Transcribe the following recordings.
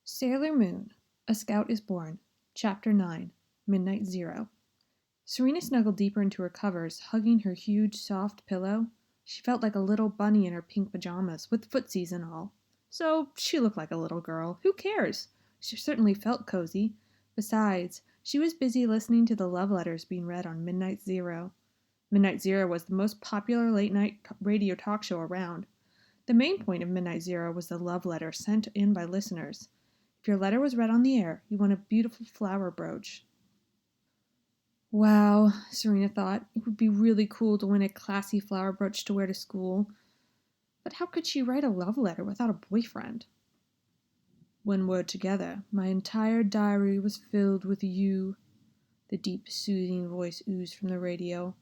Sailor Moon, A Scout is Born, Chapter 9, Midnight Zero. Serena snuggled deeper into her covers, hugging her huge, soft pillow. She felt like a little bunny in her pink pajamas, with footsies and all. So, she looked like a little girl. Who cares? She certainly felt cozy. Besides, she was busy listening to the love letters being read on Midnight Zero. Midnight Zero was the most popular late-night radio talk show around. The main point of Midnight Zero was the love letter sent in by listeners. If your letter was read on the air, you won a beautiful flower brooch. Wow, Serena thought, it would be really cool to win a classy flower brooch to wear to school. But how could she write a love letter without a boyfriend? When we're together, my entire diary was filled with you, the deep, soothing voice oozed from the radio.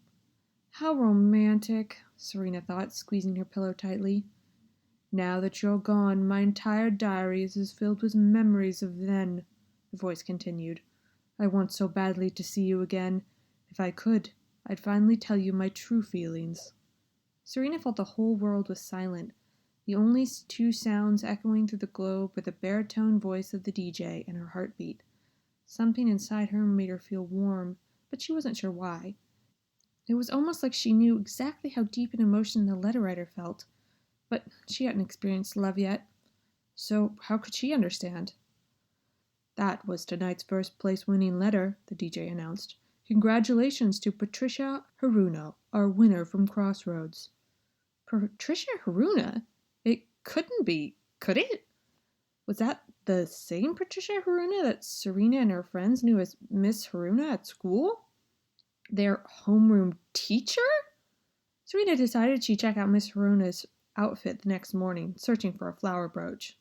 How romantic, Serena thought, squeezing her pillow tightly. Now that you're gone, my entire diary is filled with memories of then, the voice continued. I want so badly to see you again. If I could, I'd finally tell you my true feelings. Serena felt the whole world was silent. The only two sounds echoing through the globe were the baritone voice of the DJ and her heartbeat. Something inside her made her feel warm, but she wasn't sure why. It was almost like she knew exactly how deep an emotion the letter writer felt. But she hadn't experienced love yet, so how could she understand? That was tonight's first-place winning letter, the DJ announced. Congratulations to Patricia Haruna, our winner from Crossroads. Patricia Haruna? It couldn't be, could it? Was that the same Patricia Haruna that Serena and her friends knew as Miss Haruna at school? Their homeroom teacher? Serena decided she'd check out Miss Haruna's outfit the next morning, searching for a flower brooch.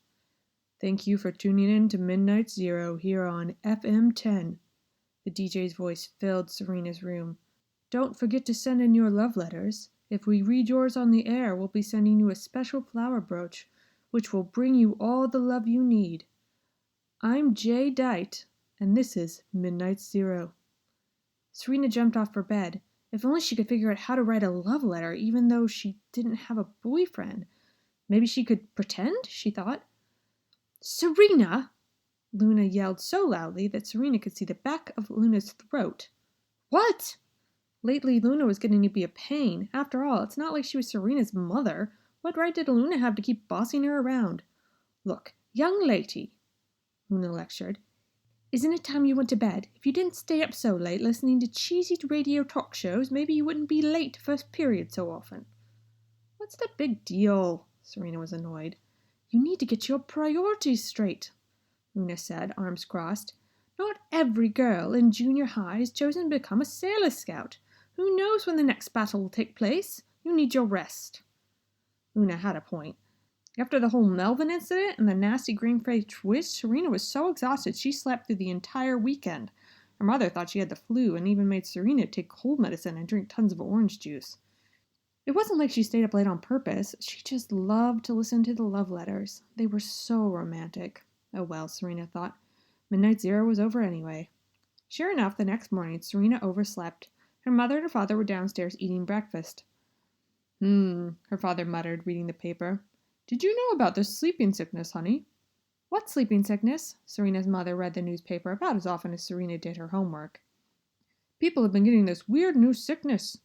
Thank you for tuning in to Midnight Zero here on FM 10. The DJ's voice filled Serena's room. Don't forget to send in your love letters. If we read yours on the air, we'll be sending you a special flower brooch, which will bring you all the love you need. I'm Jay Dite, and this is Midnight Zero. Serena jumped off her bed. If only she could figure out how to write a love letter, even though she didn't have a boyfriend. Maybe she could pretend, she thought. Serena! Luna yelled so loudly that Serena could see the back of Luna's throat. What? Lately, Luna was getting to be a pain. After all, it's not like she was Serena's mother. What right did Luna have to keep bossing her around? Look, young lady, Luna lectured. Isn't it time you went to bed? If you didn't stay up so late listening to cheesy radio talk shows, maybe you wouldn't be late to first period so often. What's the big deal? Serena was annoyed. You need to get your priorities straight, Luna said, arms crossed. Not every girl in junior high has chosen to become a Sailor Scout. Who knows when the next battle will take place? You need your rest. Luna had a point. After the whole Melvin incident and the nasty green-faced twist, Serena was so exhausted she slept through the entire weekend. Her mother thought she had the flu and even made Serena take cold medicine and drink tons of orange juice. It wasn't like she stayed up late on purpose. She just loved to listen to the love letters. They were so romantic. Oh well, Serena thought. Midnight Zero was over anyway. Sure enough, the next morning, Serena overslept. Her mother and her father were downstairs eating breakfast. Her father muttered, reading the paper. Did you know about this sleeping sickness, honey? What sleeping sickness? Serena's mother read the newspaper about as often as Serena did her homework. People have been getting this weird new sickness,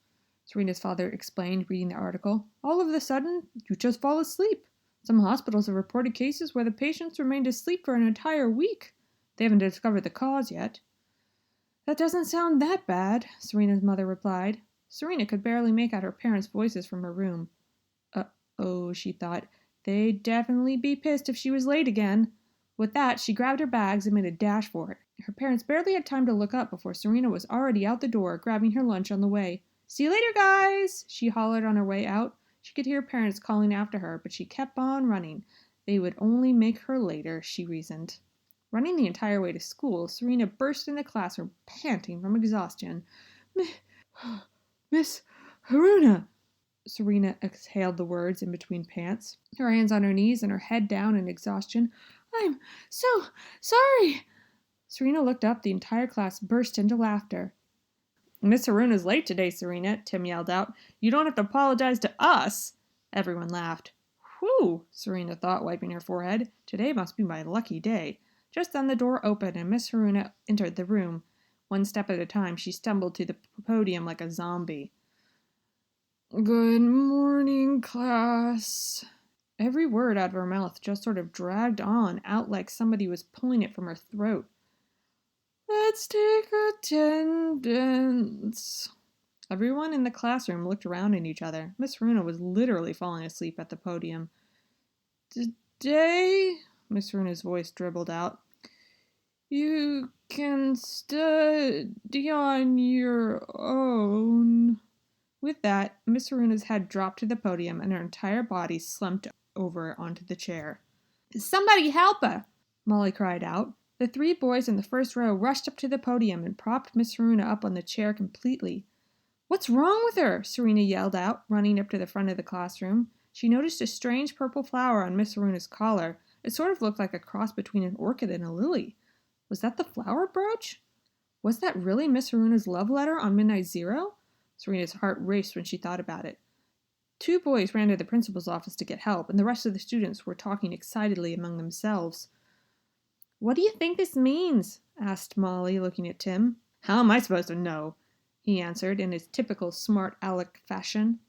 Serena's father explained, reading the article. All of a sudden, you just fall asleep. Some hospitals have reported cases where the patients remained asleep for an entire week. They haven't discovered the cause yet. That doesn't sound that bad, Serena's mother replied. Serena could barely make out her parents' voices from her room. Uh-oh, she thought. They'd definitely be pissed if she was late again. With that, she grabbed her bags and made a dash for it. Her parents barely had time to look up before Serena was already out the door, grabbing her lunch on the way. See you later, guys, she hollered on her way out. She could hear parents calling after her, but she kept on running. They would only make her later, she reasoned. Running the entire way to school, Serena burst into the classroom, panting from exhaustion. Miss Haruna! Serena exhaled the words in between pants, her hands on her knees and her head down in exhaustion. I'm so sorry. Serena looked up. The entire class burst into laughter. Miss Haruna's late today, Serena, Tim yelled out. You don't have to apologize to us. Everyone laughed. Whew, Serena thought, wiping her forehead. Today must be my lucky day. Just then the door opened and Miss Haruna entered the room. One step at a time, she stumbled to the podium like a zombie. "Good morning, class." Every word out of her mouth just sort of dragged on, out like somebody was pulling it from her throat. "Let's take attendance." Everyone in the classroom looked around at each other. Miss Haruna was literally falling asleep at the podium. "Today," Miss Haruna's voice dribbled out, "you can study on your own." With that, Miss Haruna's head dropped to the podium and her entire body slumped over onto the chair. "Somebody help her!" Molly cried out. The 3 boys in the first row rushed up to the podium and propped Miss Haruna up on the chair completely. "What's wrong with her?" Serena yelled out, running up to the front of the classroom. She noticed a strange purple flower on Miss Haruna's collar. It sort of looked like a cross between an orchid and a lily. Was that the flower brooch? Was that really Miss Haruna's love letter on Midnight Zero? Serena's heart raced when she thought about it. 2 boys ran to the principal's office to get help, and the rest of the students were talking excitedly among themselves. "What do you think this means?" asked Molly, looking at Tim. "How am I supposed to know?" he answered in his typical smart aleck fashion.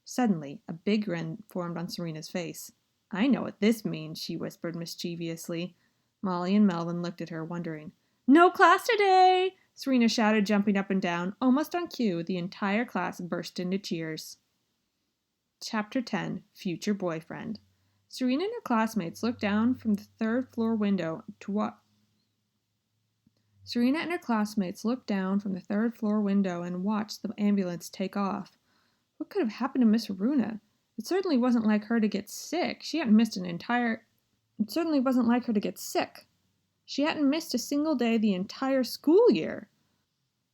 Suddenly, a big grin formed on Serena's face. "I know what this means," she whispered mischievously. Molly and Melvin looked at her, wondering. "No class today!" Serena shouted, jumping up and down. Almost on cue, the entire class burst into cheers. Chapter 10, Future Boyfriend. Serena and her classmates looked down from the 3rd floor window and watched the ambulance take off. What could have happened to Miss Haruna? It certainly wasn't like her to get sick. She hadn't missed a single day the entire school year.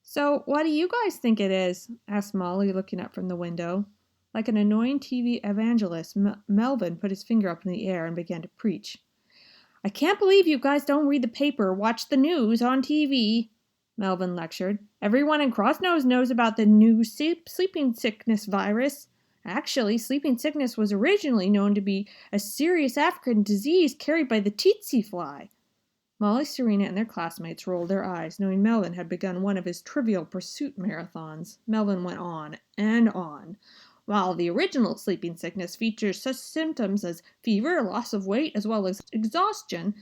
"So, what do you guys think it is?" asked Molly, looking up from the window. Like an annoying TV evangelist, Melvin put his finger up in the air and began to preach. "I can't believe you guys don't read the paper or watch the news on TV," Melvin lectured. "Everyone in Crossnose knows about the new sleeping sickness virus. Actually, sleeping sickness was originally known to be a serious African disease carried by the tsetse fly." Molly, Serena, and their classmates rolled their eyes, knowing Melvin had begun one of his Trivial Pursuit marathons. Melvin went on and on. "While the original sleeping sickness features such symptoms as fever, loss of weight, as well as exhaustion,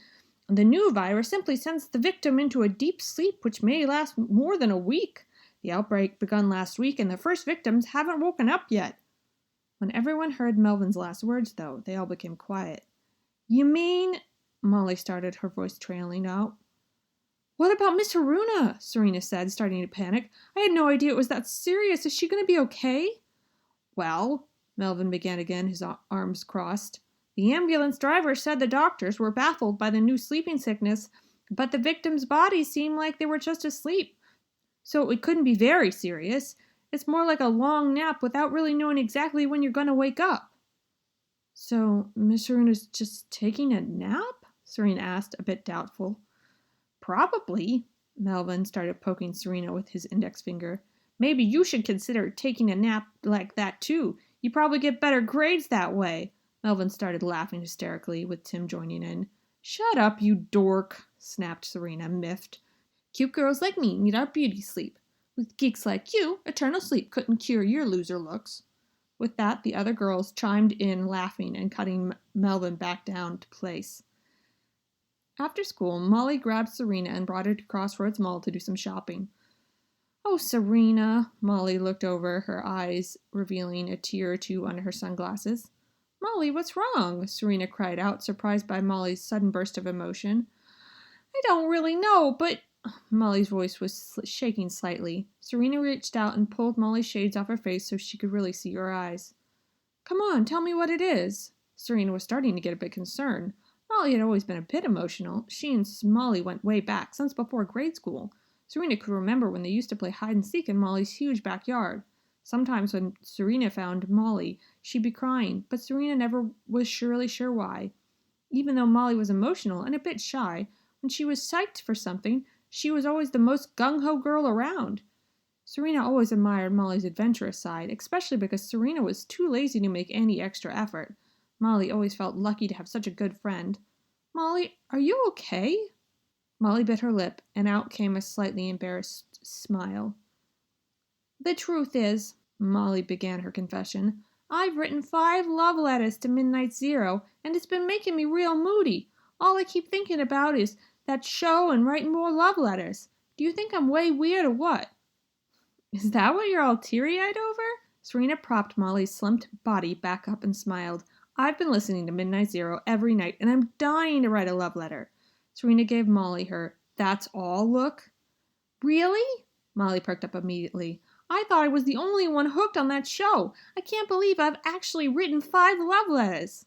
the new virus simply sends the victim into a deep sleep which may last more than a week. The outbreak begun last week, and the first victims haven't woken up yet." When everyone heard Melvin's last words, though, they all became quiet. "You mean—" Molly started, her voice trailing out. "What about Miss Haruna?" Serena said, starting to panic. "I had no idea it was that serious. Is she going to be okay?" "Well," Melvin began again, his arms crossed, "the ambulance driver said the doctors were baffled by the new sleeping sickness, but the victims' bodies seemed like they were just asleep, so it couldn't be very serious. It's more like a long nap without really knowing exactly when you're going to wake up." "So Miss Haruna's just taking a nap?" Serena asked, a bit doubtful. "Probably." Melvin started poking Serena with his index finger. "Maybe you should consider taking a nap like that too. You probably get better grades that way." Melvin started laughing hysterically, with Tim joining in. "Shut up, you dork," snapped Serena, miffed. "Cute girls like me need our beauty sleep. With geeks like you, eternal sleep couldn't cure your loser looks." With that, the other girls chimed in, laughing and cutting Melvin back down to place. After school, Molly grabbed Serena and brought her to Crossroads Mall to do some shopping. "Oh, Serena," Molly looked over, her eyes revealing a tear or two under her sunglasses. "Molly, what's wrong?" Serena cried out, surprised by Molly's sudden burst of emotion. "I don't really know, but—" Molly's voice was shaking slightly. Serena reached out and pulled Molly's shades off her face so she could really see her eyes. "Come on, tell me what it is." Serena was starting to get a bit concerned. Molly had always been a bit emotional. She and Molly went way back, since before grade school. Serena could remember when they used to play hide and seek in Molly's huge backyard. Sometimes when Serena found Molly, she'd be crying, but Serena never was really sure why. Even though Molly was emotional and a bit shy, when she was psyched for something, she was always the most gung-ho girl around. Serena always admired Molly's adventurous side, especially because Serena was too lazy to make any extra effort. Molly always felt lucky to have such a good friend. "Molly, are you okay?" Molly bit her lip, and out came a slightly embarrassed smile. The truth is, Molly began her confession, I've written 5 love letters to Midnight Zero, and it's been making me real moody. All I keep thinking about is that show and writing more love letters. Do you think I'm way weird or what? Is that what you're all teary-eyed over? Serena propped Molly's slumped body back up and smiled. I've been listening to Midnight Zero every night, and I'm dying to write a love letter. Serena gave Molly her "that's all" look. Really? Molly perked up immediately. I thought I was the only one hooked on that show. I can't believe I've actually written 5 love letters.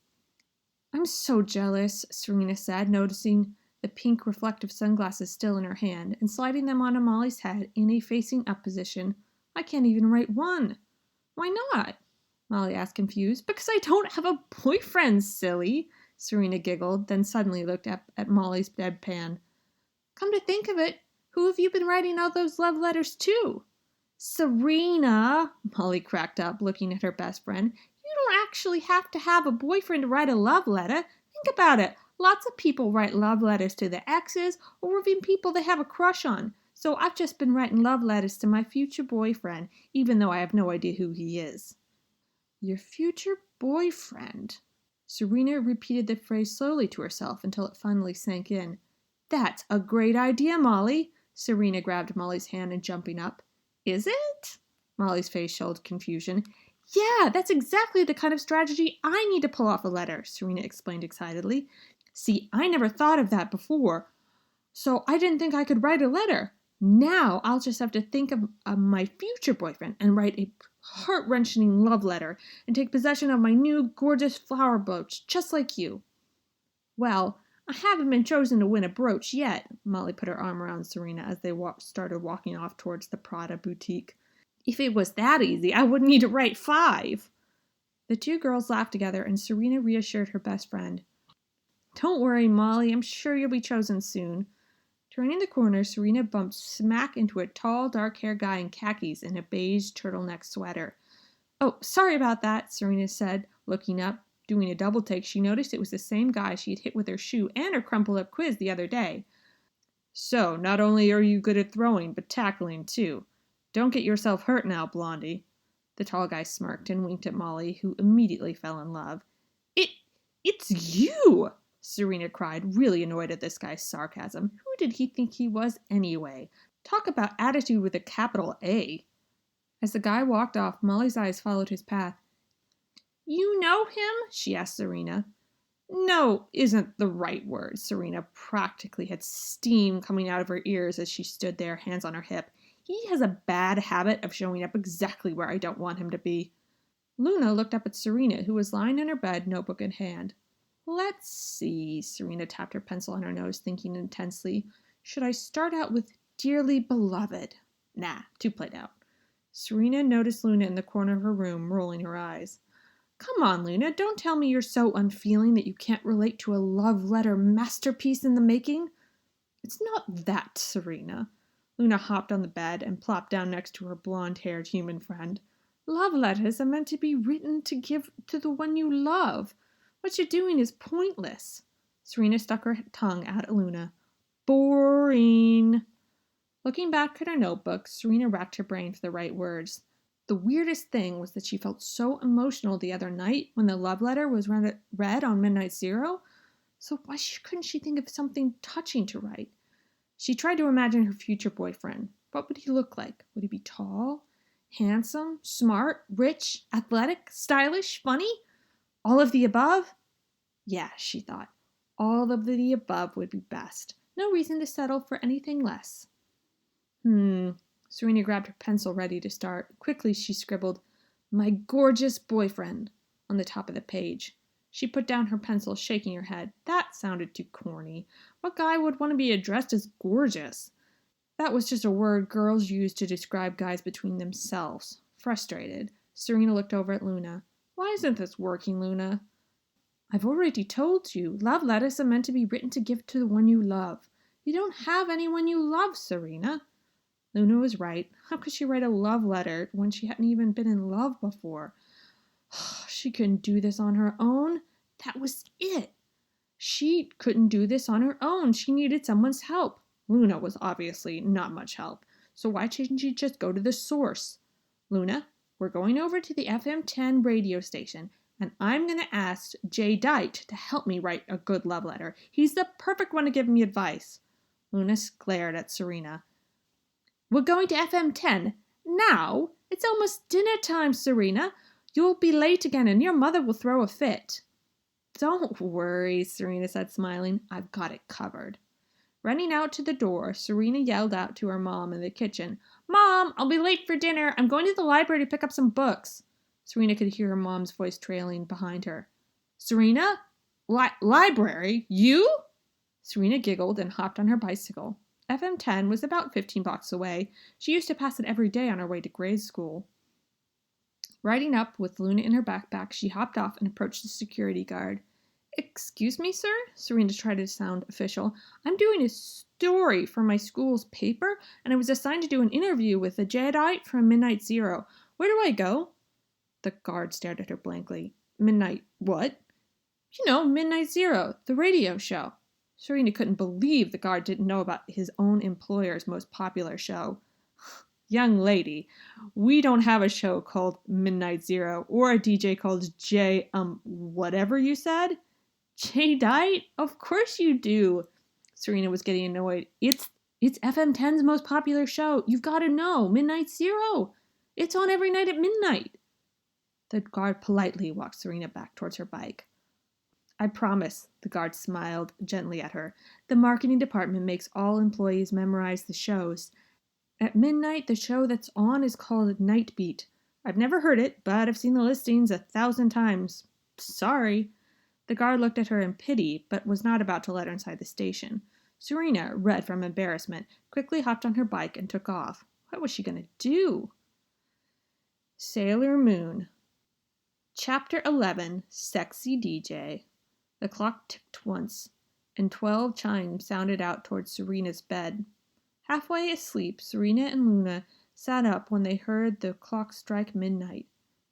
I'm so jealous, Serena said, noticing the pink reflective sunglasses still in her hand and sliding them onto Molly's head in a facing-up position. I can't even write one. Why not? Molly asked, confused. Because I don't have a boyfriend, silly, Serena giggled, then suddenly looked up at Molly's deadpan. Come to think of it, who have you been writing all those love letters to? Serena, Molly cracked up, looking at her best friend. You don't actually have to have a boyfriend to write a love letter. Think about it. Lots of people write love letters to their exes or even people they have a crush on. So I've just been writing love letters to my future boyfriend, even though I have no idea who he is. Your future boyfriend? Serena repeated the phrase slowly to herself until it finally sank in. That's a great idea, Molly. Serena grabbed Molly's hand and jumping up. Is it? Molly's face showed confusion. Yeah, that's exactly the kind of strategy I need to pull off a letter, Serena explained excitedly. See, I never thought of that before, so I didn't think I could write a letter. Now I'll just have to think of my future boyfriend and write a heart-wrenching love letter and take possession of my new gorgeous flower brooch, just like you. Well, I haven't been chosen to win a brooch yet, Molly put her arm around Serena as they started walking off towards the Prada boutique. If it was that easy, I wouldn't need to write 5. The two girls laughed together, and Serena reassured her best friend. Don't worry, Molly, I'm sure you'll be chosen soon. Turning the corner, Serena bumped smack into a tall, dark-haired guy in khakis and a beige turtleneck sweater. Oh, sorry about that, Serena said, looking up. Doing a double take, she noticed it was the same guy she had hit with her shoe and her crumpled-up quiz the other day. So, not only are you good at throwing, but tackling, too. Don't get yourself hurt now, Blondie. The tall guy smirked and winked at Molly, who immediately fell in love. It's you! Serena cried, really annoyed at this guy's sarcasm. Who did he think he was anyway? Talk about attitude with a capital A. As the guy walked off, Molly's eyes followed his path. You know him? She asked Serena. No, isn't the right word. Serena practically had steam coming out of her ears as she stood there, hands on her hip. He has a bad habit of showing up exactly where I don't want him to be. Luna looked up at Serena, who was lying in her bed, notebook in hand. Let's see, Serena tapped her pencil on her nose, thinking intensely. Should I start out with dearly beloved? Nah, too played out. Serena noticed Luna in the corner of her room, rolling her eyes. Come on, Luna, don't tell me you're so unfeeling that you can't relate to a love letter masterpiece in the making. It's not that, Serena. Luna hopped on the bed and plopped down next to her blonde-haired human friend. Love letters are meant to be written to give to the one you love. What you're doing is pointless. Serena stuck her tongue out at Luna. Boring. Looking back at her notebook, Serena racked her brain for the right words. The weirdest thing was that she felt so emotional the other night when the love letter was read on Midnight Zero. So why couldn't she think of something touching to write? She tried to imagine her future boyfriend. What would he look like? Would he be tall, handsome, smart, rich, athletic, stylish, funny? All of the above? Yeah, she thought. All of the above would be best. No reason to settle for anything less. Serena grabbed her pencil ready to start. Quickly she scribbled, My gorgeous boyfriend, on the top of the page. She put down her pencil, shaking her head. That sounded too corny. What guy would want to be addressed as gorgeous? That was just a word girls used to describe guys between themselves. Frustrated, Serena looked over at Luna. Why isn't this working, Luna? I've already told you. Love letters are meant to be written to give to the one you love. You don't have anyone you love, Serena. Luna was right. How could she write a love letter when she hadn't even been in love before? She couldn't do this on her own. That was it. She couldn't do this on her own. She needed someone's help. Luna was obviously not much help, so why shouldn't she just go to the source? Luna, we're going over to the FM 10 radio station, and I'm going to ask Jay Dite to help me write a good love letter. He's the perfect one to give me advice. Luna glared at Serena. We're going to FM 10 now? It's almost dinner time, Serena. You'll be late again, and your mother will throw a fit. Don't worry, Serena said, smiling. I've got it covered. Running out to the door, Serena yelled out to her mom in the kitchen, Mom, I'll be late for dinner. I'm going to the library to pick up some books. Serena could hear her mom's voice trailing behind her. Serena? Library? You? Serena giggled and hopped on her bicycle. FM 10 was about 15 blocks away. She used to pass it every day on her way to grade school. Riding up with Luna in her backpack, she hopped off and approached the security guard. Excuse me, sir? Serena tried to sound official. I'm doing a story for my school's paper, and I was assigned to do an interview with a Jedi from Midnight Zero. Where do I go? The guard stared at her blankly. Midnight what? You know, Midnight Zero, the radio show. Serena couldn't believe the guard didn't know about his own employer's most popular show. Young lady, we don't have a show called Midnight Zero or a DJ called whatever you said? Jay Dite? Of course you do. Serena was getting annoyed. It's FM 10's most popular show. You've got to know. Midnight Zero. It's on every night at midnight. The guard politely walked Serena back towards her bike. I promise, the guard smiled gently at her. The marketing department makes all employees memorize the shows. At midnight, the show that's on is called Night Beat. I've never heard it, but I've seen the listings 1,000 times. Sorry. The guard looked at her in pity, but was not about to let her inside the station. Serena, red from embarrassment, quickly hopped on her bike and took off. What was she going to do? Sailor Moon. Chapter 11, Sexy DJ. The clock ticked once, and 12 chimes sounded out towards Serena's bed. Halfway asleep, Serena and Luna sat up when they heard the clock strike midnight.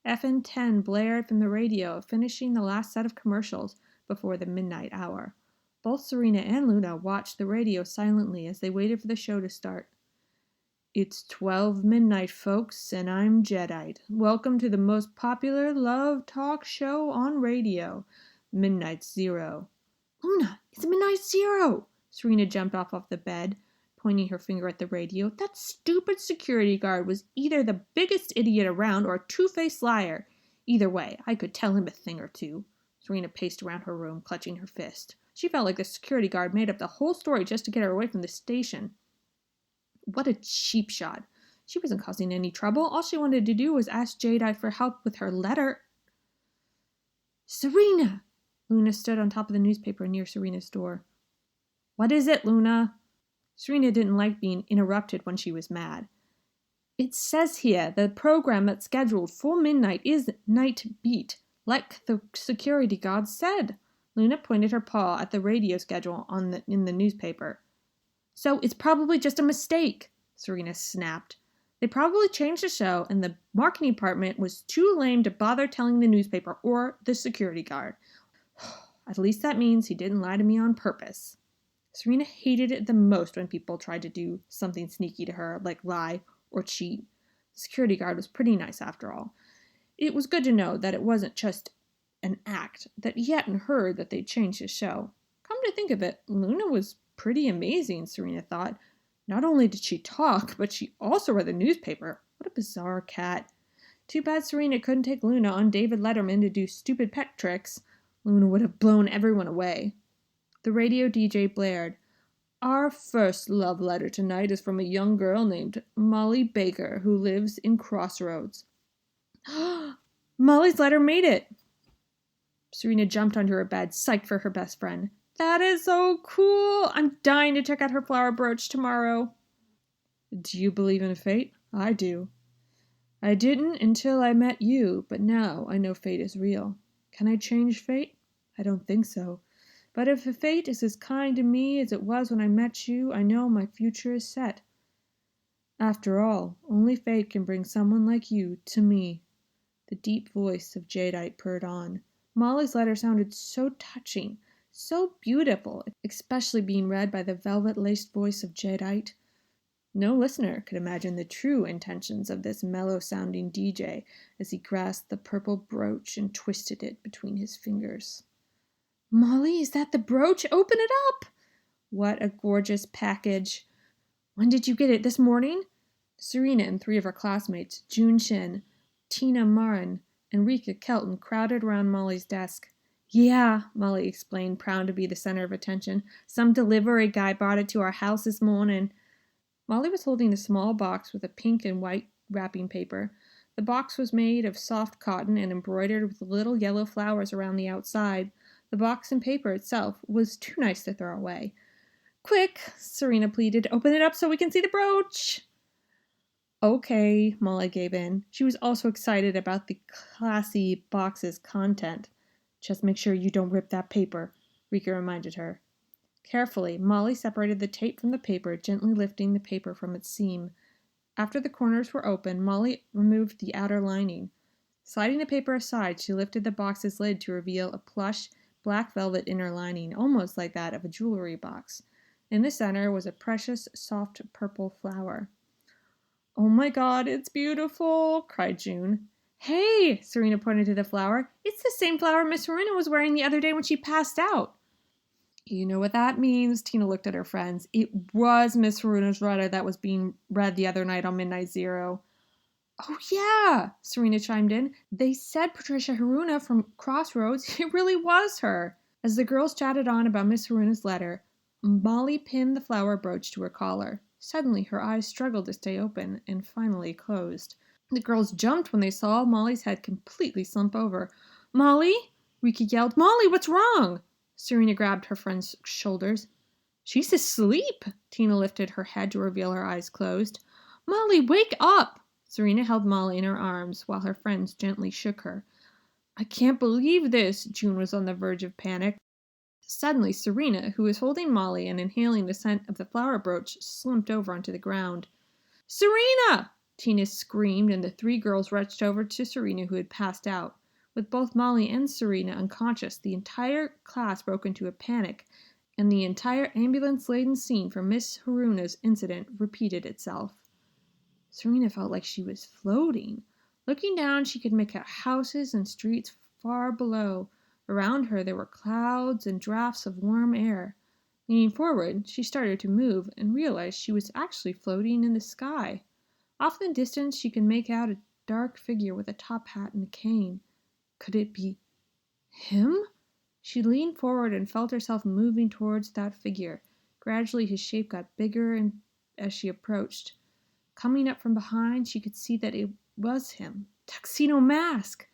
FM 10 blared from the radio, finishing the last set of commercials before the midnight hour. Both Serena and Luna watched the radio silently as they waited for the show to start. It's 12 midnight, folks, and I'm Jedi. Welcome to the most popular love talk show on radio, Midnight Zero. Luna, it's Midnight Zero! Serena jumped off the bed, pointing her finger at the radio. That stupid security guard was either the biggest idiot around or a two-faced liar. Either way, I could tell him a thing or two. Serena paced around her room, clutching her fist. She felt like the security guard made up the whole story just to get her away from the station. What a cheap shot. She wasn't causing any trouble. All she wanted to do was ask Jedi for help with her letter. Serena! Luna stood on top of the newspaper near Serena's door. What is it, Luna? Serena didn't like being interrupted when she was mad. It says here the program that's scheduled for midnight is Night Beat, like the security guard said. Luna pointed her paw at the radio schedule in the newspaper. So it's probably just a mistake, Serena snapped. They probably changed the show, and the marketing department was too lame to bother telling the newspaper or the security guard. At least that means he didn't lie to me on purpose. Serena hated it the most when people tried to do something sneaky to her, like lie or cheat. The security guard was pretty nice after all. It was good to know that it wasn't just an act, that he hadn't heard that they'd changed his show. Come to think of it, Luna was pretty amazing, Serena thought. Not only did she talk, but she also read the newspaper. What a bizarre cat. Too bad Serena couldn't take Luna on David Letterman to do stupid pet tricks. Luna would have blown everyone away. The radio DJ blared. Our first love letter tonight is from a young girl named Molly Baker who lives in Crossroads. Molly's letter made it. Serena jumped onto her bed, psyched for her best friend. That is so cool. I'm dying to check out her flower brooch tomorrow. Do you believe in fate? I do. I didn't until I met you, but now I know fate is real. Can I change fate? I don't think so. But if fate is as kind to me as it was when I met you, I know my future is set. After all, only fate can bring someone like you to me. The deep voice of Jadeite purred on. Molly's letter sounded so touching, So beautiful, especially being read by the velvet-laced voice of Jadeite. No listener could imagine the true intentions of this mellow-sounding DJ as he grasped the purple brooch and twisted it between his fingers. Molly, is that the brooch? Open it up! What a gorgeous package. When did you get it? This morning? Serena and three of her classmates, June Shin, Tina Marin, and Rika Kelton, crowded around Molly's desk. Yeah, Molly explained, proud to be the center of attention. Some delivery guy brought it to our house this morning. Molly was holding a small box with a pink and white wrapping paper. The box was made of soft cotton and embroidered with little yellow flowers around the outside. The box and paper itself was too nice to throw away. Quick, Serena pleaded, open it up so we can see the brooch. Okay, Molly gave in. She was also excited about the classy box's content. Just make sure you don't rip that paper, Rika reminded her. Carefully, Molly separated the tape from the paper, gently lifting the paper from its seam. After the corners were open, Molly removed the outer lining. Sliding the paper aside, she lifted the box's lid to reveal a plush, black velvet inner lining, almost like that of a jewelry box. In the center was a precious, soft purple flower. Oh my God, it's beautiful, cried June. Hey, Serena pointed to the flower. It's the same flower Miss Haruna was wearing the other day when she passed out. You know what that means, Tina looked at her friends. It was Miss Haruna's letter that was being read the other night on Midnight Zero. Oh yeah, Serena chimed in. They said Patricia Haruna from Crossroads. It really was her. As the girls chatted on about Miss Haruna's letter, Molly pinned the flower brooch to her collar. Suddenly, her eyes struggled to stay open and finally closed. The girls jumped when they saw Molly's head completely slump over. Molly? Rika yelled. Molly, what's wrong? Serena grabbed her friend's shoulders. She's asleep. Tina lifted her head to reveal her eyes closed. Molly, wake up! Serena held Molly in her arms while her friends gently shook her. I can't believe this. June was on the verge of panic. Suddenly, Serena, who was holding Molly and inhaling the scent of the flower brooch, slumped over onto the ground. Serena! Tina screamed, and the three girls rushed over to Serena, who had passed out. With both Molly and Serena unconscious, the entire class broke into a panic, and the entire ambulance-laden scene from Miss Haruna's incident repeated itself. Serena felt like she was floating. Looking down, she could make out houses and streets far below. Around her there were clouds and drafts of warm air. Leaning forward, she started to move and realized she was actually floating in the sky. Off in the distance, she could make out a dark figure with a top hat and a cane. Could it be him? She leaned forward and felt herself moving towards that figure. Gradually, his shape got bigger as she approached. Coming up from behind, she could see that it was him. Tuxedo Mask!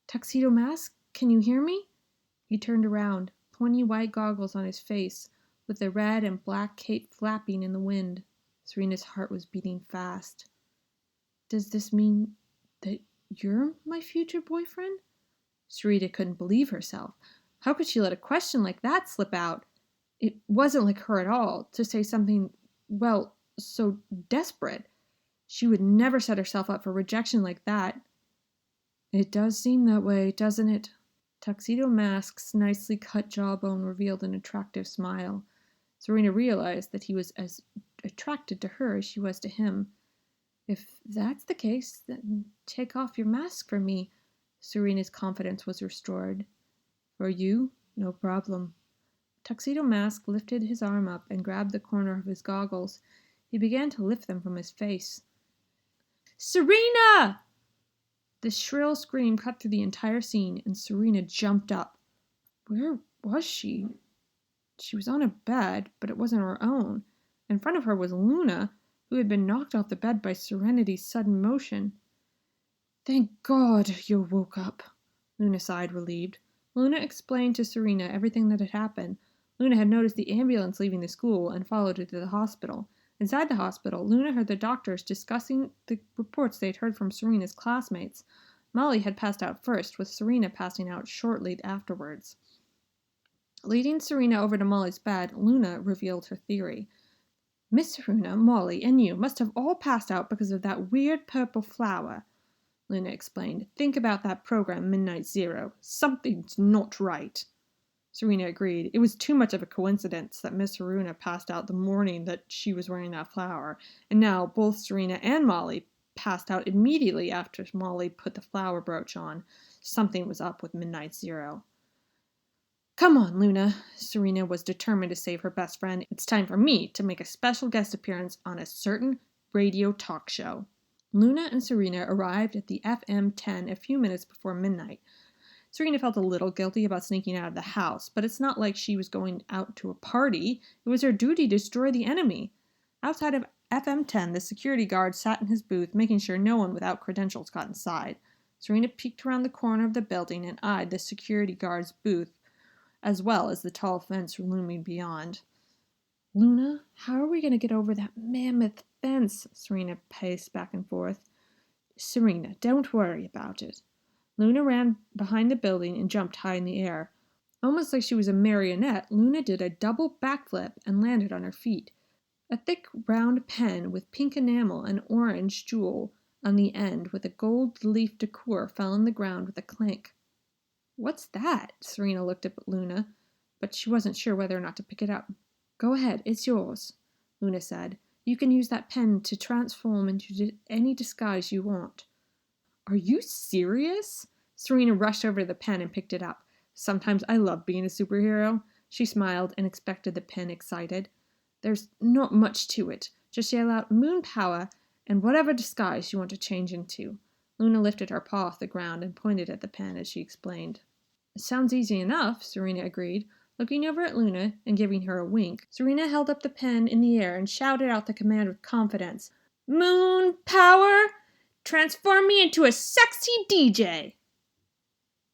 Tuxedo Mask, can you hear me? He turned around, pointy white goggles on his face, with the red and black cape flapping in the wind. Serena's heart was beating fast. Does this mean that you're my future boyfriend? Serena couldn't believe herself. How could she let a question like that slip out? It wasn't like her at all to say something, well, so desperate. She would never set herself up for rejection like that. It does seem that way, doesn't it? Tuxedo Mask's nicely cut jawbone revealed an attractive smile. Serena realized that he was as attracted to her as she was to him. If that's the case, then take off your mask for me. Serena's confidence was restored. For you, no problem. Tuxedo Mask lifted his arm up and grabbed the corner of his goggles. He began to lift them from his face. Serena! The shrill scream cut through the entire scene, and Serena jumped up. Where was she? She was on a bed, but it wasn't her own. In front of her was Luna, who had been knocked off the bed by Serenity's sudden motion. Thank God you woke up, Luna sighed, relieved. Luna explained to Serena everything that had happened. Luna had noticed the ambulance leaving the school and followed it to the hospital. Inside the hospital, Luna heard the doctors discussing the reports they'd heard from Serena's classmates. Molly had passed out first, with Serena passing out shortly afterwards. Leading Serena over to Molly's bed, Luna revealed her theory. Miss Haruna, Molly, and you must have all passed out because of that weird purple flower, Luna explained. Think about that program, Midnight Zero. Something's not right. Serena agreed. It was too much of a coincidence that Miss Haruna passed out the morning that she was wearing that flower, and now both Serena and Molly passed out immediately after Molly put the flower brooch on. Something was up with Midnight Zero. Come on, Luna. Serena was determined to save her best friend. It's time for me to make a special guest appearance on a certain radio talk show. Luna and Serena arrived at the FM10 a few minutes before midnight. Serena felt a little guilty about sneaking out of the house, but it's not like she was going out to a party. It was her duty to destroy the enemy. Outside of FM10, the security guard sat in his booth, making sure no one without credentials got inside. Serena peeked around the corner of the building and eyed the security guard's booth, as well as the tall fence looming beyond. Luna, how are we going to get over that mammoth fence? Serena paced back and forth. Serena, don't worry about it. Luna ran behind the building and jumped high in the air. Almost like she was a marionette, Luna did a double backflip and landed on her feet. A thick, round pen with pink enamel and orange jewel on the end with a gold leaf decor fell on the ground with a clank. What's that? Serena looked up at Luna, but she wasn't sure whether or not to pick it up. Go ahead, it's yours, Luna said. You can use that pen to transform into any disguise you want. Are you serious? Serena rushed over to the pen and picked it up. Sometimes I love being a superhero. She smiled and inspected the pen, excited. There's not much to it. Just yell out moon power and whatever disguise you want to change into. Luna lifted her paw off the ground and pointed at the pen as she explained. Sounds easy enough, Serena agreed. Looking over at Luna and giving her a wink, Serena held up the pen in the air and shouted out the command with confidence. Moon power! Transform me into a sexy DJ!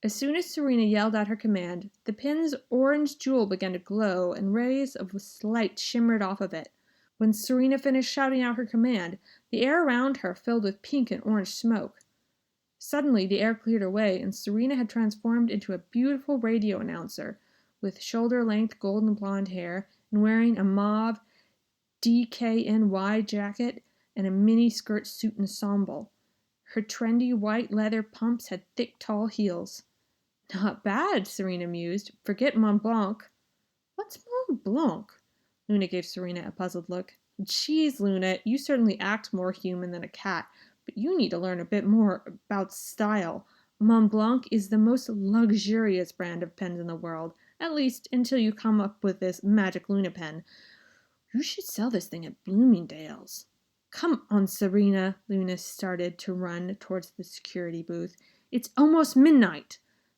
As soon as Serena yelled out her command, the pin's orange jewel began to glow and rays of light shimmered off of it. When Serena finished shouting out her command, the air around her filled with pink and orange smoke. Suddenly, the air cleared away, and Serena had transformed into a beautiful radio announcer, with shoulder-length golden blonde hair and wearing a mauve DKNY jacket and a mini-skirt suit ensemble. Her trendy white leather pumps had thick, tall heels. Not bad, Serena mused. Forget Mont Blanc. What's Mont Blanc? Luna gave Serena a puzzled look. Geez, Luna, you certainly act more human than a cat, but you need to learn a bit more about style. Mont Blanc is the most luxurious brand of pens in the world, at least until you come up with this magic Luna pen. You should sell this thing at Bloomingdale's. Come on, Serena. Luna started to run towards the security booth. It's almost midnight.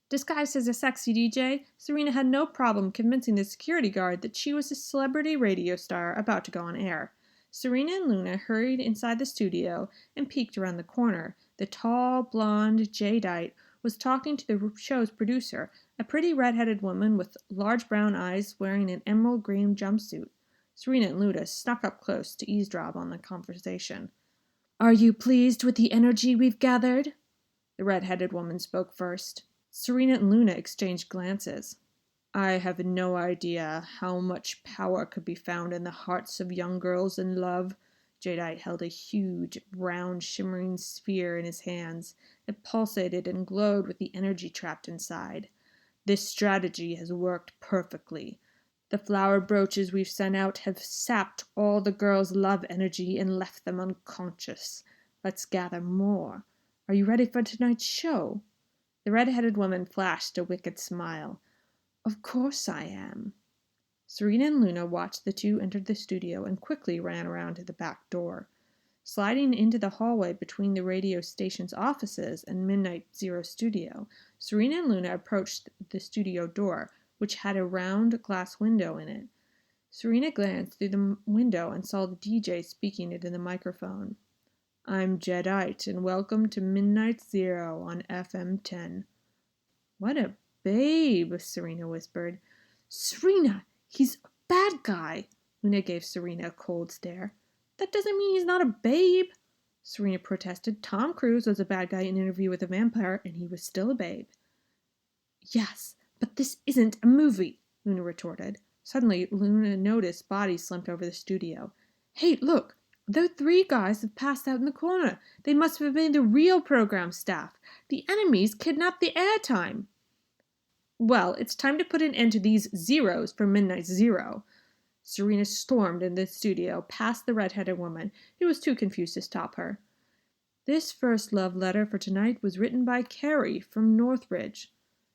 Disguised as a sexy DJ, Serena had no problem convincing the security guard that she was a celebrity radio star about to go on air. Serena and Luna hurried inside the studio and peeked around the corner. The tall, blonde jadeite was talking to the show's producer, a pretty red-headed woman with large brown eyes wearing an emerald green jumpsuit. Serena and Luna snuck up close to eavesdrop on the conversation. Are you pleased with the energy we've gathered? The red-headed woman spoke first. Serena and Luna exchanged glances. I have no idea how much power could be found in the hearts of young girls in love. Jadeite held a huge, round, shimmering sphere in his hands. It pulsated and glowed with the energy trapped inside. This strategy has worked perfectly. The flower brooches we've sent out have sapped all the girls' love energy and left them unconscious. Let's gather more. Are you ready for tonight's show? The red-headed woman flashed a wicked smile. Of course I am. Serena and Luna watched the two enter the studio and quickly ran around to the back door. Sliding into the hallway between the radio station's offices and Midnight Zero studio, Serena and Luna approached the studio door, which had a round glass window in it. Serena glanced through the window and saw the DJ speaking into the microphone. I'm Jadeite, and welcome to Midnight Zero on FM10. What a babe, Serena whispered. Serena, he's a bad guy. Luna gave Serena a cold stare. That doesn't mean he's not a babe, Serena protested. Tom Cruise was a bad guy in Interview with a Vampire, and he was still a babe. Yes, but this isn't a movie, Luna retorted. Suddenly, Luna noticed bodies slumped over the studio. Hey, look! The three guys have passed out in the corner. They must have been the real program staff. The enemies kidnapped the airtime. Well, it's time to put an end to these zeros for Midnight Zero. Serena stormed into the studio, past the red-headed woman, who was too confused to stop her. This first love letter for tonight was written by Carrie from Northridge.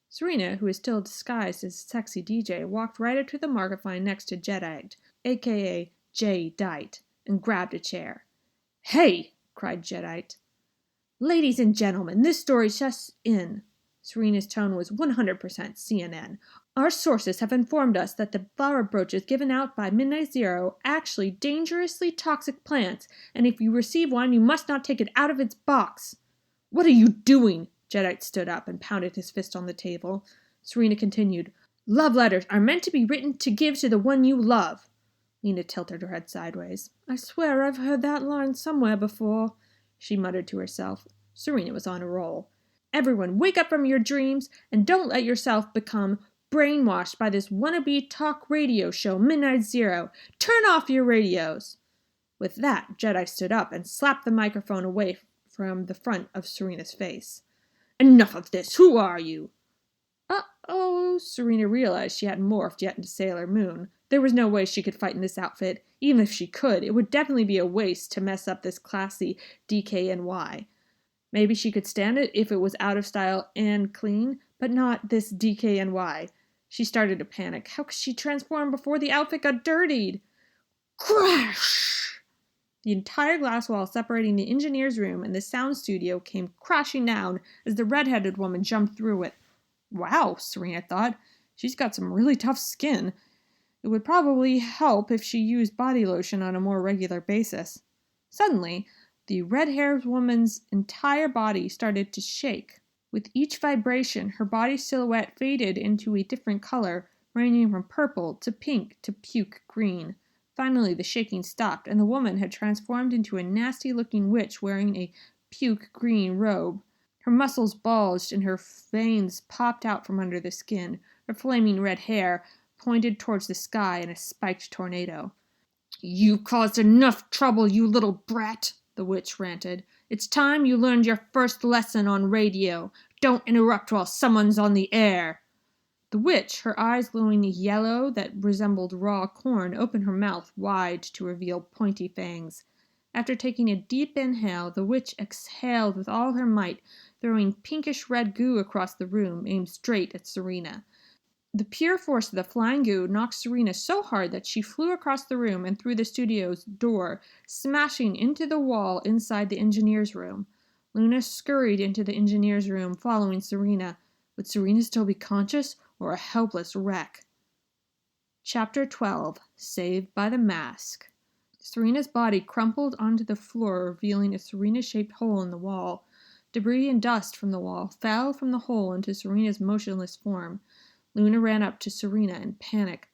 Serena, who was still disguised as a sexy DJ, walked right up to the microphone next to Jadeite, a.k.a. J-Dite, and grabbed a chair. "Hey!" cried Jadeite. "Ladies and gentlemen, this story's just in." Serena's tone was 100% CNN. "Our sources have informed us that the flower brooches given out by Midnight Zero actually dangerously toxic plants, and if you receive one, you must not take it out of its box." "What are you doing?" Jadeite stood up and pounded his fist on the table. Serena continued, "Love letters are meant to be written to give to the one you love." Lena tilted her head sideways. "I swear I've heard that line somewhere before," she muttered to herself. Serena was on a roll. "Everyone, wake up from your dreams and don't let yourself become brainwashed by this wannabe talk radio show, Midnight Zero. Turn off your radios." With that, Jedi stood up and slapped the microphone away from the front of Serena's face. "Enough of this! Who are you?" Uh-oh, Serena realized she hadn't morphed yet into Sailor Moon. There was no way she could fight in this outfit. Even if she could, it would definitely be a waste to mess up this classy DKNY. Maybe she could stand it if it was out of style and clean, but not this DKNY. She started to panic. How could she transform before the outfit got dirtied? Crash! The entire glass wall separating the engineer's room and the sound studio came crashing down as the red-headed woman jumped through it. Wow, Serena thought. She's got some really tough skin. It would probably help if she used body lotion on a more regular basis. Suddenly, the red-haired woman's entire body started to shake. With each vibration, her body silhouette faded into a different color, ranging from purple to pink to puke green. Finally, the shaking stopped, and the woman had transformed into a nasty-looking witch wearing a puke green robe. Her muscles bulged, and her veins popped out from under the skin. Her flaming red hair pointed towards the sky in a spiked tornado. "You've caused enough trouble, you little brat," the witch ranted. "It's time you learned your first lesson on radio. Don't interrupt while someone's on the air." The witch, her eyes glowing yellow that resembled raw corn, opened her mouth wide to reveal pointy fangs. After taking a deep inhale, the witch exhaled with all her might, throwing pinkish-red goo across the room, aimed straight at Serena. The pure force of the flying goo knocked Serena so hard that she flew across the room and through the studio's door, smashing into the wall inside the engineer's room. Luna scurried into the engineer's room, following Serena. Would Serena still be conscious, or a helpless wreck? Chapter 12. Saved by the Mask. Serena's body crumpled onto the floor, revealing a Serena-shaped hole in the wall. Debris and dust from the wall fell from the hole into Serena's motionless form. Luna ran up to Serena in panic.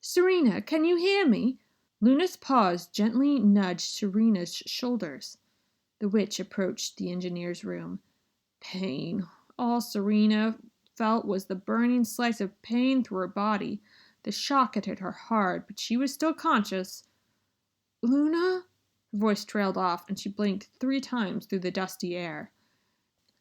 "Serena, can you hear me?" Luna's paws gently nudged Serena's shoulders. The witch approached the engineer's room. Pain. All Serena felt was the burning slice of pain through her body. The shock had hit her hard, but she was still conscious. "Luna?" Her voice trailed off, and she blinked 3 times through the dusty air.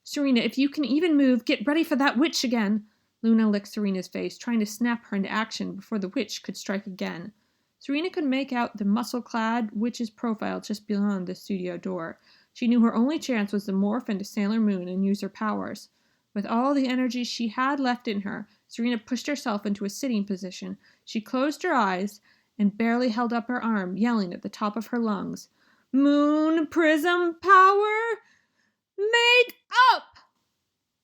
"Serena, if you can even move, get ready for that witch again." Luna licked Serena's face, trying to snap her into action before the witch could strike again. Serena could make out the muscle-clad witch's profile just beyond the studio door. She knew her only chance was to morph into Sailor Moon and use her powers. With all the energy she had left in her, Serena pushed herself into a sitting position. She closed her eyes and barely held up her arm, yelling at the top of her lungs, "Moon Prism Power! Make up!"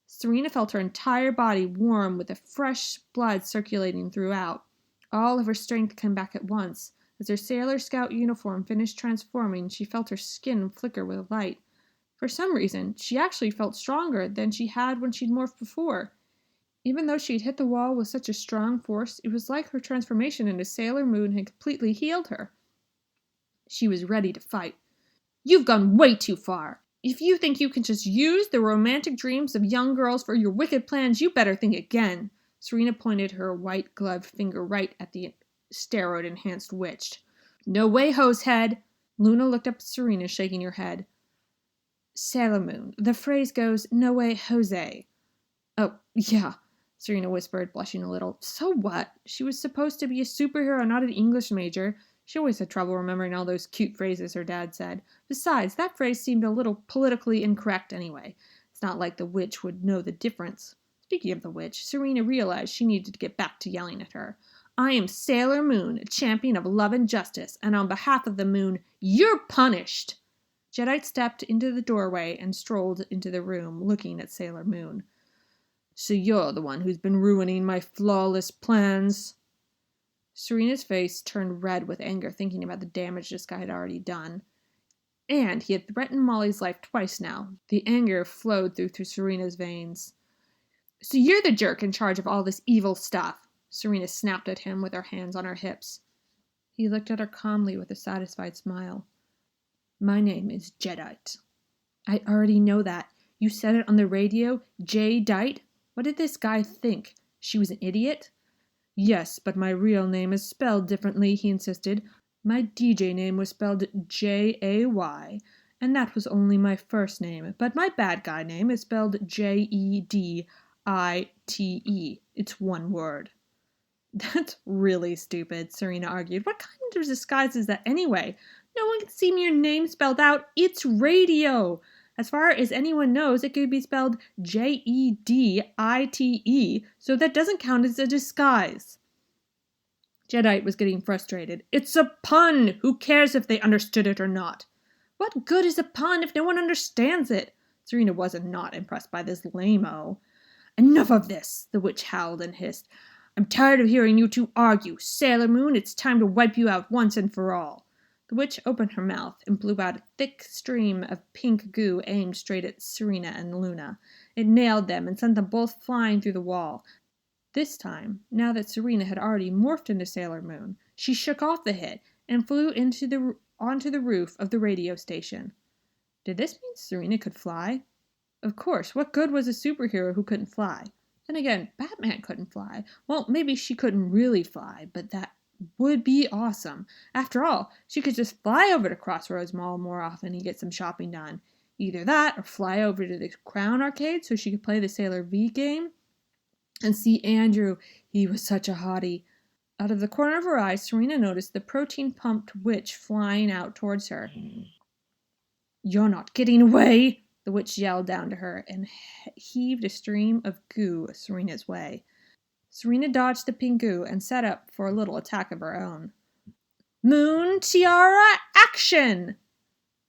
Serena felt her entire body warm with the fresh blood circulating throughout. All of her strength came back at once. As her Sailor Scout uniform finished transforming, she felt her skin flicker with light. For some reason, she actually felt stronger than she had when she'd morphed before. Even though she'd hit the wall with such a strong force, it was like her transformation into Sailor Moon had completely healed her. She was ready to fight. "You've gone way too far. If you think you can just use the romantic dreams of young girls for your wicked plans, you better think again." Serena pointed her white-gloved finger right at the steroid-enhanced witch. "No way, hosehead!" Luna looked up at Serena, shaking her head. "Sailor Moon. The phrase goes, no way, Jose." "Oh, yeah." Serena whispered, blushing a little. So what? She was supposed to be a superhero, not an English major. She always had trouble remembering all those cute phrases her dad said. Besides, that phrase seemed a little politically incorrect anyway. It's not like the witch would know the difference. Speaking of the witch, Serena realized she needed to get back to yelling at her. I am Sailor Moon, a champion of love and justice, and on behalf of the moon, you're punished! Jadeite stepped into the doorway and strolled into the room, looking at Sailor Moon. So you're the one who's been ruining my flawless plans? Serena's face turned red with anger, thinking about the damage this guy had already done. And he had threatened Molly's life twice now. The anger flowed through Serena's veins. So you're the jerk in charge of all this evil stuff, Serena snapped at him with her hands on her hips. He looked at her calmly with a satisfied smile. My name is Jadeite. I already know that. You said it on the radio, Jadeite? What did this guy think? She was an idiot? Yes, but my real name is spelled differently, he insisted. My DJ name was spelled Jay, and that was only my first name. But my bad guy name is spelled Jedite. It's one word. That's really stupid, Serena argued. What kind of disguise is that anyway? No one can see your name spelled out. It's radio. As far as anyone knows, it could be spelled Jedite, so that doesn't count as a disguise. Jadeite was getting frustrated. It's a pun! Who cares if they understood it or not? What good is a pun if no one understands it? Serena wasn't not impressed by this lame-o. Enough of this, the witch howled and hissed. I'm tired of hearing you two argue. Sailor Moon, it's time to wipe you out once and for all. The witch opened her mouth and blew out a thick stream of pink goo aimed straight at Serena and Luna. It nailed them and sent them both flying through the wall. This time, now that Serena had already morphed into Sailor Moon, she shook off the hit and flew onto the roof of the radio station. Did this mean Serena could fly? Of course, what good was a superhero who couldn't fly? Then again, Batman couldn't fly. Well, maybe she couldn't really fly, but that would be awesome. After all, she could just fly over to Crossroads Mall more often and get some shopping done. Either that, or fly over to the Crown Arcade so she could play the Sailor V game and see Andrew. He was such a hottie. Out of the corner of her eye, Serena noticed the protein-pumped witch flying out towards her. You're not getting away! The witch yelled down to her and heaved a stream of goo Serena's way. Serena dodged the pink goo and set up for a little attack of her own. Moon Tiara, action!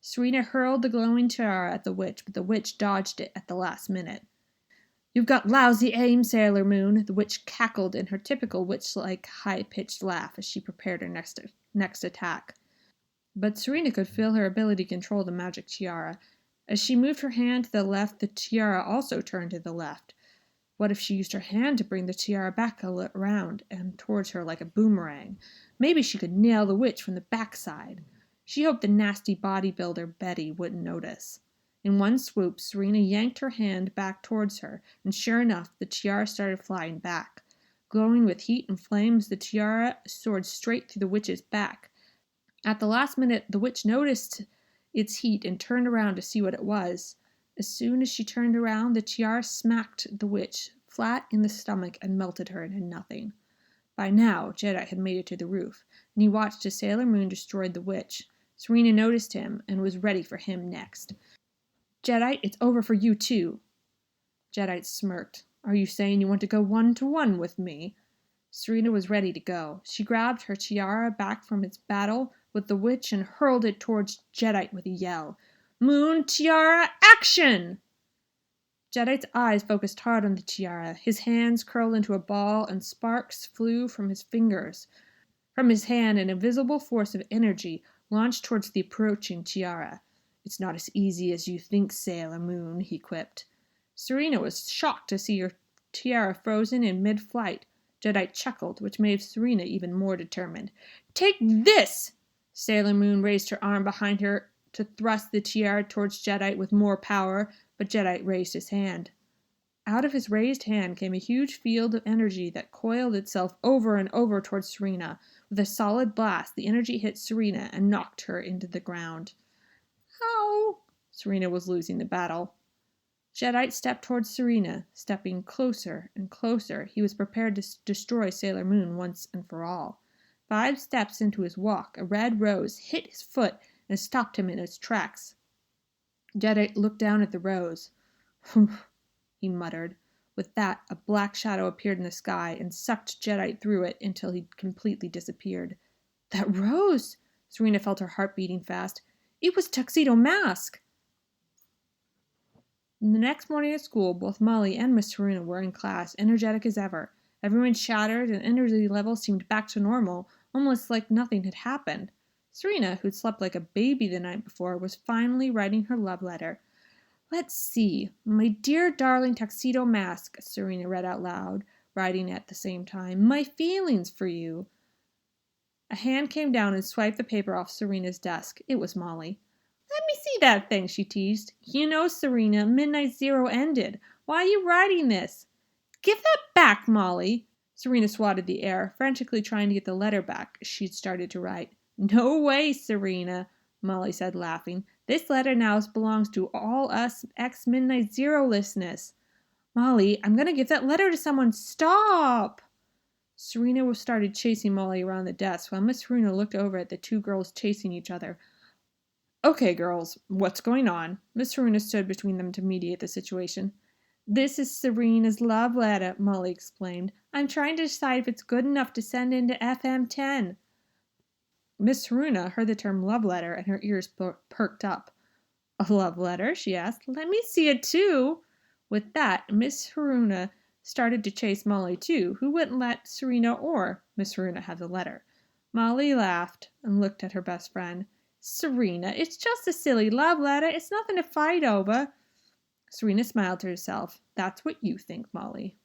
Serena hurled the glowing tiara at the witch, but the witch dodged it at the last minute. You've got lousy aim, Sailor Moon, the witch cackled in her typical witch-like high-pitched laugh as she prepared her next attack. But Serena could feel her ability to control the magic tiara. As she moved her hand to the left, the tiara also turned to the left. What if she used her hand to bring the tiara back around and towards her like a boomerang? Maybe she could nail the witch from the backside. She hoped the nasty bodybuilder Betty wouldn't notice. In one swoop, Serena yanked her hand back towards her, and sure enough, the tiara started flying back. Glowing with heat and flames, the tiara soared straight through the witch's back. At the last minute, the witch noticed its heat and turned around to see what it was. As soon as she turned around, the tiara smacked the witch flat in the stomach and melted her into nothing. By now, Jadeite had made it to the roof, and he watched as Sailor Moon destroyed the witch. Serena noticed him and was ready for him next. Jadeite, it's over for you too. Jadeite smirked. Are you saying you want to go 1-to-1 with me? Serena was ready to go. She grabbed her tiara back from its battle with the witch and hurled it towards Jadeite with a yell. Moon Tiara, action! Jadeite's eyes focused hard on the tiara. His hands curled into a ball and sparks flew from his fingers. From his hand, an invisible force of energy launched towards the approaching tiara. It's not as easy as you think, Sailor Moon, he quipped. Serena was shocked to see her tiara frozen in mid-flight. Jadeite chuckled, which made Serena even more determined. Take this! Sailor Moon raised her arm behind her to thrust the tiara towards Jadeite with more power, but Jadeite raised his hand. Out of his raised hand came a huge field of energy that coiled itself over and over towards Serena. With a solid blast, the energy hit Serena and knocked her into the ground. Ow! Serena was losing the battle. Jadeite stepped towards Serena, stepping closer and closer. He was prepared to destroy Sailor Moon once and for all. 5 steps into his walk, a red rose hit his foot and stopped him in his tracks. Jadeite looked down at the rose. "Humph," he muttered. With that, a black shadow appeared in the sky and sucked Jadeite through it until he completely disappeared. That rose! Serena felt her heart beating fast. It was Tuxedo Mask! The next morning at school, both Molly and Miss Serena were in class, energetic as ever. Everyone's chattered and energy level seemed back to normal, almost like nothing had happened. Serena, who'd slept like a baby the night before, was finally writing her love letter. "Let's see. My dear darling Tuxedo Mask," Serena read out loud, writing at the same time. "My feelings for you." A hand came down and swiped the paper off Serena's desk. It was Molly. "Let me see that thing," she teased. "You know, Serena, Midnight Zero ended. Why are you writing this?" "Give that back, Molly!" Serena swatted the air, frantically trying to get the letter back she'd started to write. "No way, Serena," Molly said, laughing. "This letter now belongs to all us ex-Midnight Zero listeners." "Molly, I'm going to give that letter to someone. Stop!" Serena started chasing Molly around the desk while Miss Serena looked over at the 2 girls chasing each other. "Okay, girls, what's going on?" Miss Serena stood between them to mediate the situation. "This is Serena's love letter," Molly explained. "I'm trying to decide if it's good enough to send into FM 10. Miss Serena heard the term love letter and her ears perked up. "A love letter?" she asked. "Let me see it too." With that, Miss Serena started to chase Molly too, who wouldn't let Serena or Miss Serena have the letter. Molly laughed and looked at her best friend. "Serena, it's just a silly love letter. It's nothing to fight over." Serena smiled to herself. "That's what you think, Molly."